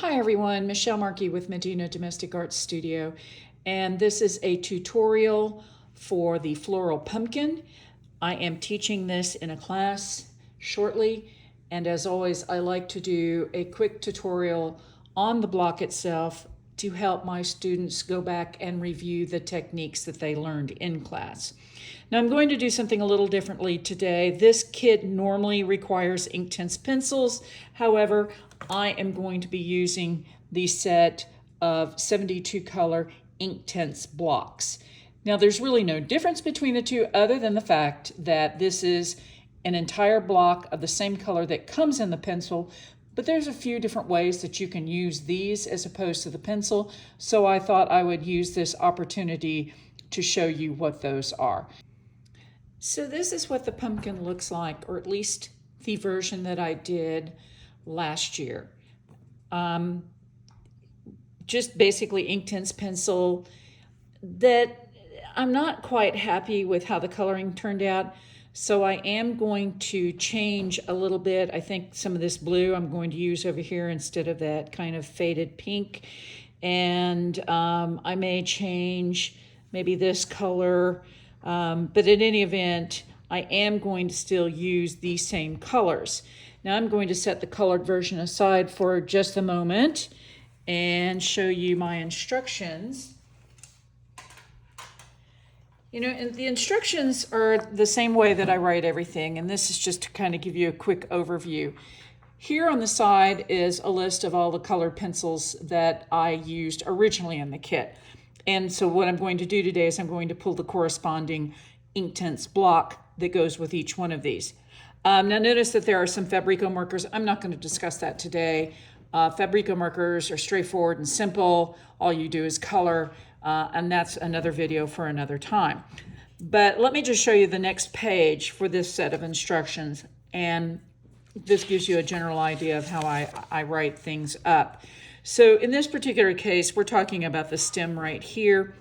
Hi everyone, Michelle Markey with Medina Domestic Arts Studio, and this is a tutorial for the floral pumpkin. I am teaching this in a class shortly, and as always, I like to do a quick tutorial on the block itself to help my students go back and review the techniques that they learned in class. Now I'm going to do something a little differently today. This kit normally requires INKTENSE pencils. However, I am going to be using the set of 72 color INKTENSE blocks. Now there's really no difference between the two other than the fact that this is an entire block of the same color that comes in the pencil, but there's a few different ways that you can use these as opposed to the pencil, so I thought I would use this opportunity to show you what those are. So this is what the pumpkin looks like, or at least the version that I did last year. Just basically INKTENSE pencil. That I'm not quite happy with how the coloring turned out, so I am going to change a little bit. I think some of this blue I'm going to use over here instead of that kind of faded pink, and I may change maybe this color. But in any event, I am going to still use these same colors. Now I'm going to set the colored version aside for just a moment and show you my instructions. You know, and the instructions are the same way that I write everything, and this is just to kind of give you a quick overview. Here on the side is a list of all the colored pencils that I used originally in the kit. And so what I'm going to do today is I'm going to pull the corresponding INKTENSE block that goes with each one of these. Now notice that there are some Fabrico markers. I'm not going to discuss that today. Fabrico markers are straightforward and simple. All you do is color, and that's another video for another time. But let me just show you the next page for this set of instructions, and this gives you a general idea of how I write things up. So in this particular case, we're talking about the stem right here.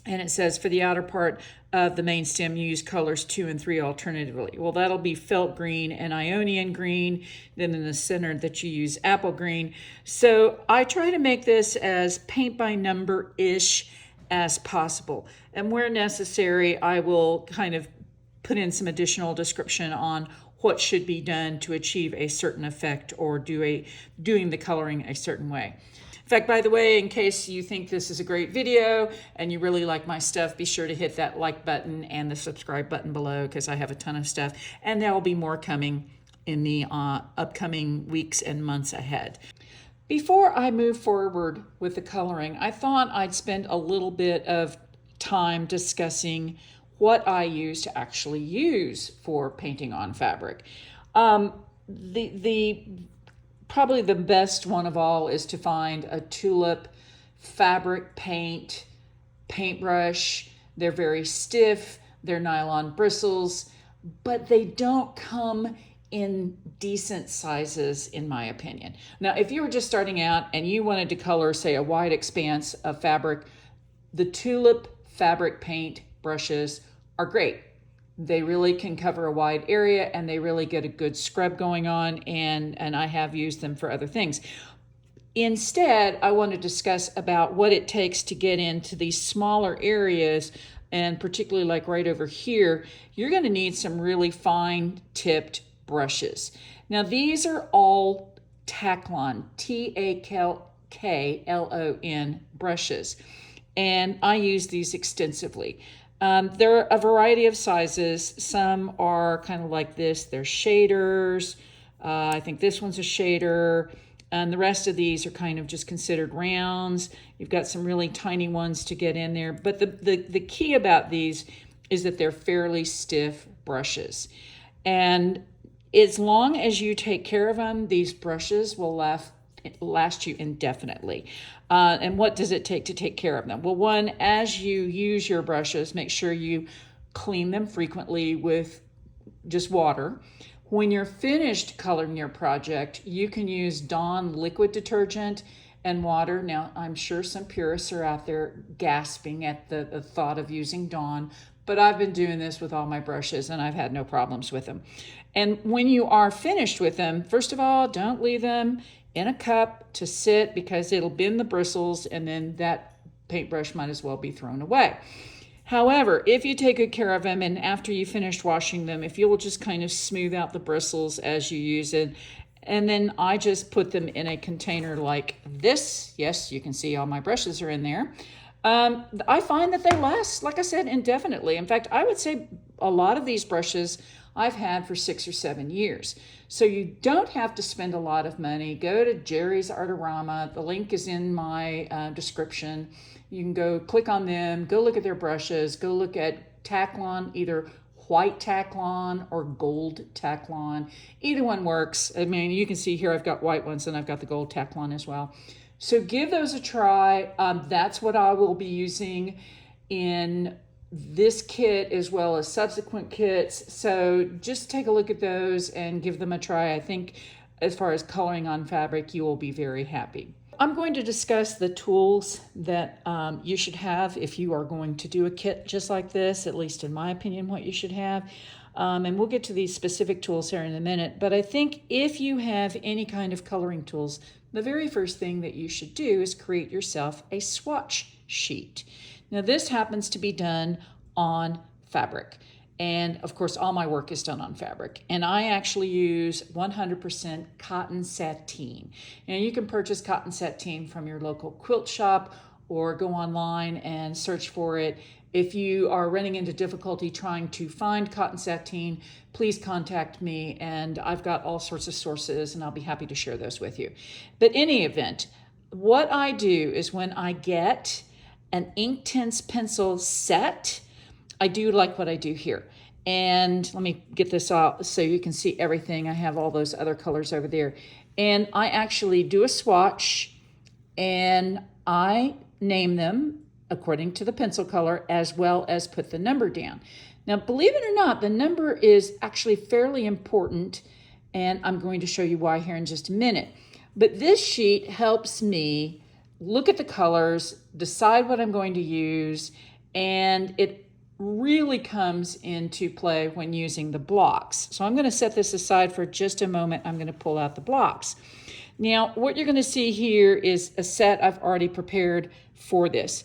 And it says for the outer part of the main stem, use colors 2 and 3 alternatively. Well, that'll be felt green and Ionian green. Then in the center that you use apple green. So I try to make this as paint by number-ish as possible. And where necessary, I will kind of put in some additional description on what should be done to achieve a certain effect or doing the coloring a certain way. In fact, by the way, in case you think this is a great video and you really like my stuff, be sure to hit that like button and the subscribe button below, because I have a ton of stuff, and there will be more coming in the upcoming weeks and months ahead. Before I move forward with the coloring, I thought I'd spend a little bit of time discussing what I use to actually use for painting on fabric. Probably the best one of all is to find a tulip fabric paintbrush. They're very stiff, they're nylon bristles, but they don't come in decent sizes, in my opinion. Now, if you were just starting out and you wanted to color, say, a wide expanse of fabric, the tulip fabric paint brushes are great. They really can cover a wide area, and they really get a good scrub going on, and I have used them for other things. Instead, I want to discuss about what it takes to get into these smaller areas, and particularly like right over here, you're going to need some really fine tipped brushes. Now these are all Taklon, Taklon brushes, and I use these extensively. There are a variety of sizes. Some are kind of like this. They're shaders. I think this one's a shader. And the rest of these are kind of just considered rounds. You've got some really tiny ones to get in there. But the key about these is that they're fairly stiff brushes. And as long as you take care of them, these brushes will last you indefinitely. And what does it take to take care of them? Well, one, as you use your brushes, make sure you clean them frequently with just water. When you're finished coloring your project, you can use Dawn liquid detergent and water. Now, I'm sure some purists are out there gasping at the thought of using Dawn, but I've been doing this with all my brushes and I've had no problems with them. And when you are finished with them, first of all, don't leave them in a cup to sit because it'll bend the bristles, and then that paintbrush might as well be thrown away. However, if you take good care of them, and after you finish washing them, if you'll just kind of smooth out the bristles as you use it, and then I just put them in a container like this. Yes, you can see all my brushes are in there. I find that they last, like I said, indefinitely. In fact, I would say a lot of these brushes I've had for 6 or 7 years. So you don't have to spend a lot of money. Go to Jerry's Artorama. The link is in my description. You can go click on them, go look at their brushes, go look at Taklon, either white Taklon or gold Taklon. Either one works. I mean, you can see here I've got white ones and I've got the gold Taklon as well. So give those a try. That's what I will be using in this kit as well as subsequent kits. So just take a look at those and give them a try. I think as far as coloring on fabric, you will be very happy. I'm going to discuss the tools that you should have if you are going to do a kit just like this, at least in my opinion, what you should have. And we'll get to these specific tools here in a minute. But I think if you have any kind of coloring tools, the very first thing that you should do is create yourself a swatch sheet. Now this happens to be done on fabric. And of course, all my work is done on fabric. And I actually use 100% cotton sateen. And you can purchase cotton sateen from your local quilt shop or go online and search for it. If you are running into difficulty trying to find cotton sateen, please contact me, and I've got all sorts of sources and I'll be happy to share those with you. But in any event, what I do is when I get an INKTENSE pencil set, I do like what I do here. And let me get this out so you can see everything. I have all those other colors over there. And I actually do a swatch and I name them according to the pencil color as well as put the number down. Now, believe it or not, the number is actually fairly important, and I'm going to show you why here in just a minute. But this sheet helps me look at the colors, decide what I'm going to use, and it really comes into play when using the blocks. So I'm going to set this aside for just a moment. I'm going to pull out the blocks. Now, what you're going to see here is a set I've already prepared for this.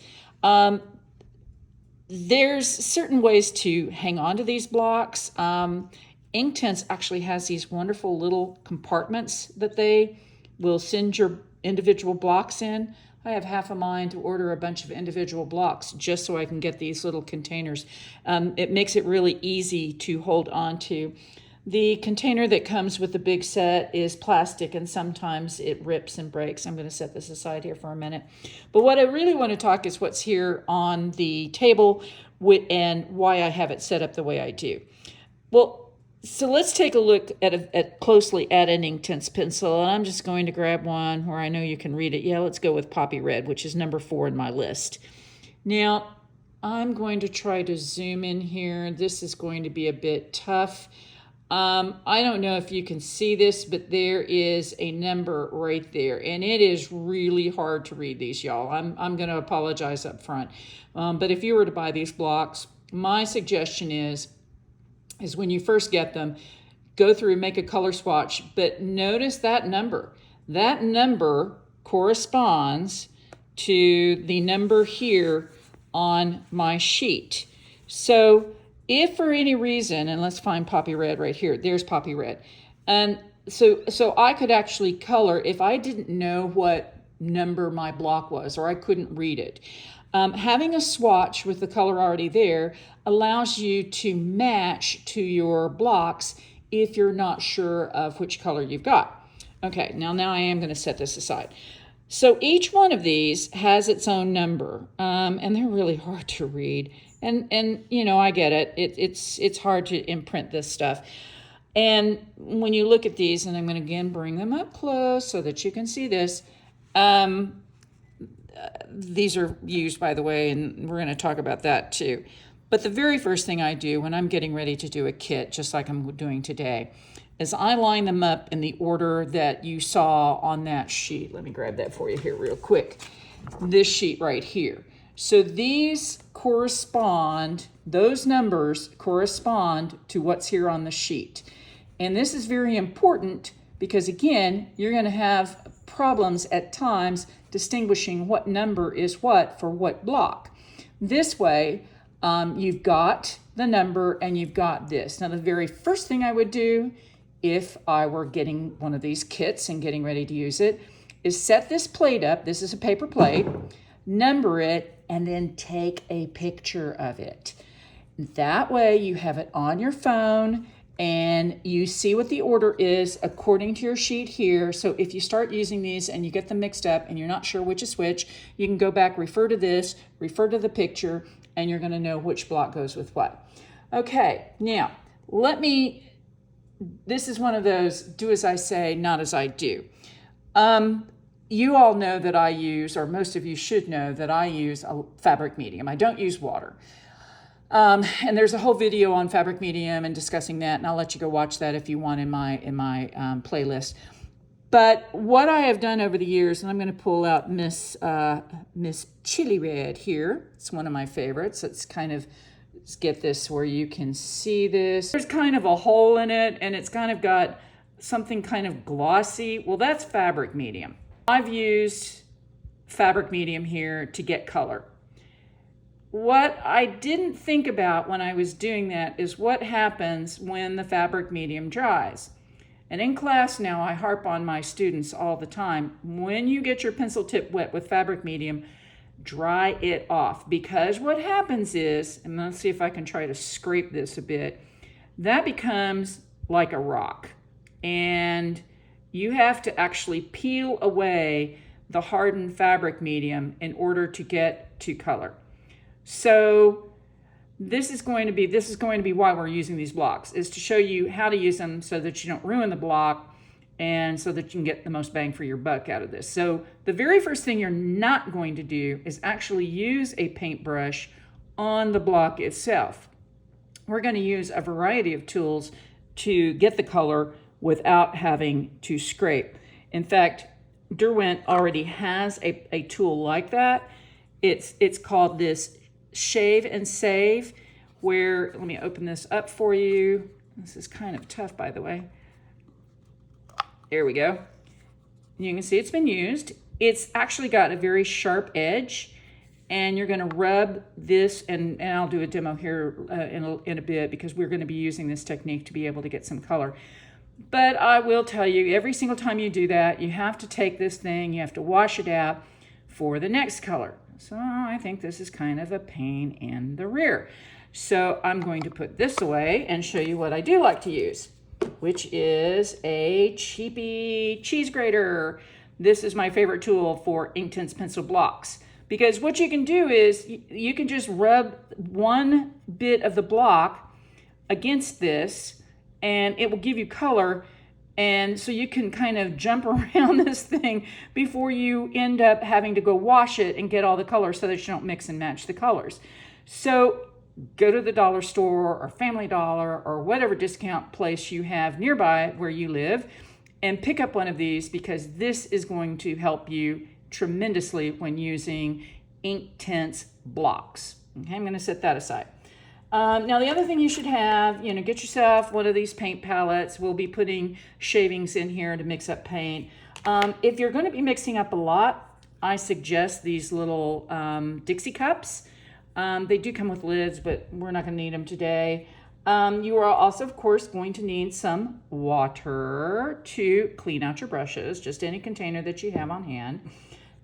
There's certain ways to hang on to these blocks. INKTENSE actually has these wonderful little compartments that they will send your individual blocks in. I have half a mind to order a bunch of individual blocks just so I can get these little containers. It makes it really easy to hold on to. The container that comes with the big set is plastic, and sometimes it rips and breaks. I'm going to set this aside here for a minute. But what I really want to talk is what's here on the table and why I have it set up the way I do. Well, so let's take a look closely at an INKTENSE pencil, and I'm just going to grab one where I know you can read it. Yeah, let's go with Poppy Red, which is number 4 in my list. Now, I'm going to try to zoom in here. This is going to be a bit tough. I don't know if you can see this, but there is a number right there, and it is really hard to read these, y'all. I'm going to apologize up front. But if you were to buy these blocks, my suggestion is when you first get them, go through and make a color swatch, but notice that number. That number corresponds to the number here on my sheet. So if for any reason, and let's find Poppy Red right here, there's Poppy Red. And so I could actually color if I didn't know what number my block was or I couldn't read it. Having a swatch with the color already there allows you to match to your blocks if you're not sure of which color you've got. Okay, now I am going to set this aside. So each one of these has its own number, and they're really hard to read. And you know, I get it. It's hard to imprint this stuff. And when you look at these, and I'm going to again bring them up close so that you can see this. These are used, by the way, and we're going to talk about that too. But the very first thing I do when I'm getting ready to do a kit, just like I'm doing today, is I line them up in the order that you saw on that sheet. Let me grab that for you here real quick. This sheet right here. So these correspond, those numbers correspond to what's here on the sheet. And this is very important because, again, you're going to have problems at times distinguishing what number is what for what block. This way, you've got the number and you've got this. Now, the very first thing I would do if I were getting one of these kits and getting ready to use it is set this plate up. This is a paper plate, number it, and then take a picture of it. That way you have it on your phone and you see what the order is according to your sheet here. So if you start using these and you get them mixed up and you're not sure which is which, you can go back, refer to this, refer to the picture, and you're going to know which block goes with what. Okay, now this is one of those do as I say, not as I do. You all know that I use, or most of you should know that I use a fabric medium. I don't use water. And there's a whole video on fabric medium and discussing that, and I'll let you go watch that if you want in my playlist. But what I have done over the years, and I'm going to pull out Miss Chili Red here. It's one of my favorites. Let's get this where you can see this. There's kind of a hole in it, and it's kind of got something kind of glossy. Well, that's fabric medium. I've used fabric medium here to get color. What I didn't think about when I was doing that is what happens when the fabric medium dries. And in class now, I harp on my students all the time, when you get your pencil tip wet with fabric medium, dry it off. Because what happens is, and let's see if I can try to scrape this a bit, that becomes like a rock. And you have to actually peel away the hardened fabric medium in order to get to color. So this is going to be why we're using these blocks, is to show you how to use them so that you don't ruin the block and so that you can get the most bang for your buck out of this. So the very first thing you're not going to do is actually use a paintbrush on the block itself. We're going to use a variety of tools to get the color without having to scrape. In fact, Derwent already has a tool like that. It's called this Shave and Save, where, let me open this up for you. This is kind of tough, by the way. There we go. You can see it's been used. It's actually got a very sharp edge, and you're going to rub this, and I'll do a demo here in a bit, because we're going to be using this technique to be able to get some color. But I will tell you, every single time you do that, you have to take this thing, you have to wash it out for the next color. So I think this is kind of a pain in the rear. So I'm going to put this away and show you what I do like to use, which is a cheapy cheese grater. This is my favorite tool for INKTENSE pencil blocks, because what you can do is you can just rub one bit of the block against this and it will give you color. And so you can kind of jump around this thing before you end up having to go wash it and get all the colors so that you don't mix and match the colors. So go to the dollar store or Family Dollar or whatever discount place you have nearby where you live and pick up one of these, because this is going to help you tremendously when using INKTENSE blocks. Okay, I'm going to set that aside. Now, the other thing you should have, get yourself one of these paint palettes. We'll be putting shavings in here to mix up paint. If you're going to be mixing up a lot, I suggest these little Dixie cups. They do come with lids, but we're not going to need them today. You are also, of course, going to need some water to clean out your brushes, just any container that you have on hand.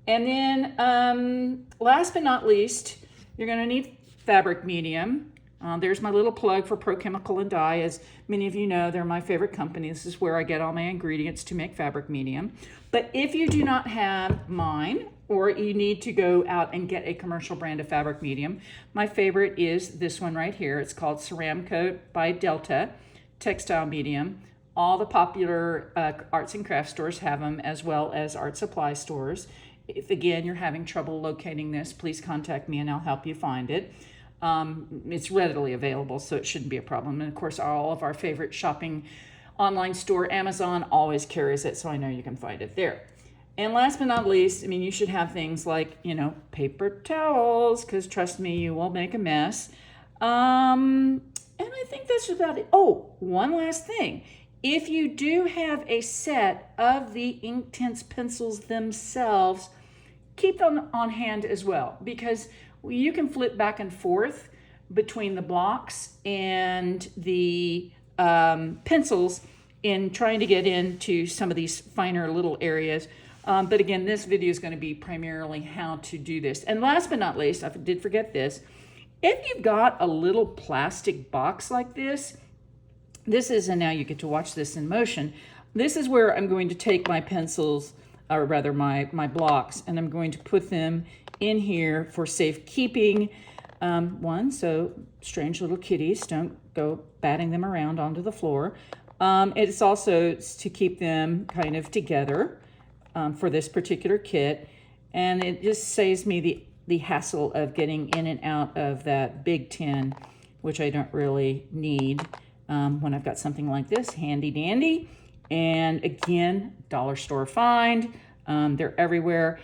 And then, last but not least, you're going to need fabric medium. There's my little plug for Pro Chemical and Dye. As many of you know, they're my favorite company. This is where I get all my ingredients to make fabric medium. But if you do not have mine, or you need to go out and get a commercial brand of fabric medium, my favorite is this one right here. It's called Ceramcoat by Delta Textile Medium. All the popular arts and crafts stores have them, as well as art supply stores. If, again, you're having trouble locating this, please contact me and I'll help you find it. It's readily available, so it shouldn't be a problem. And of course, all of our favorite shopping online store, Amazon, always carries it, so I know you can find it there. And last but not least, you should have things like, paper towels, because trust me, you will make a mess. And I think that's about it. Oh, one last thing. If you do have a set of the INKTENSE pencils themselves, keep them on hand as well, because you can flip back and forth between the blocks and the pencils in trying to get into some of these finer little areas. But again, this video is going to be primarily how to do this. And last but not least, I did forget this. If you've got a little plastic box like this is, and now you get to watch this in motion, this is where I'm going to take my pencils, or rather my blocks, and I'm going to put them in here for safekeeping. So strange little kitties don't go batting them around onto the floor. It's also to keep them kind of together for this particular kit, and it just saves me the hassle of getting in and out of that big tin, which I don't really need when I've got something like this handy dandy. And again, dollar store find. They're everywhere.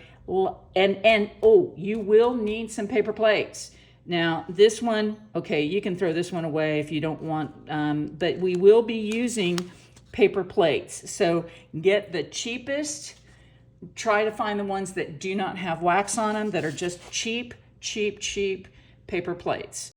And oh, you will need some paper plates. Now this one, okay, you can throw this one away if you don't want, but we will be using paper plates. So get the cheapest, try to find the ones that do not have wax on them, that are just cheap paper plates.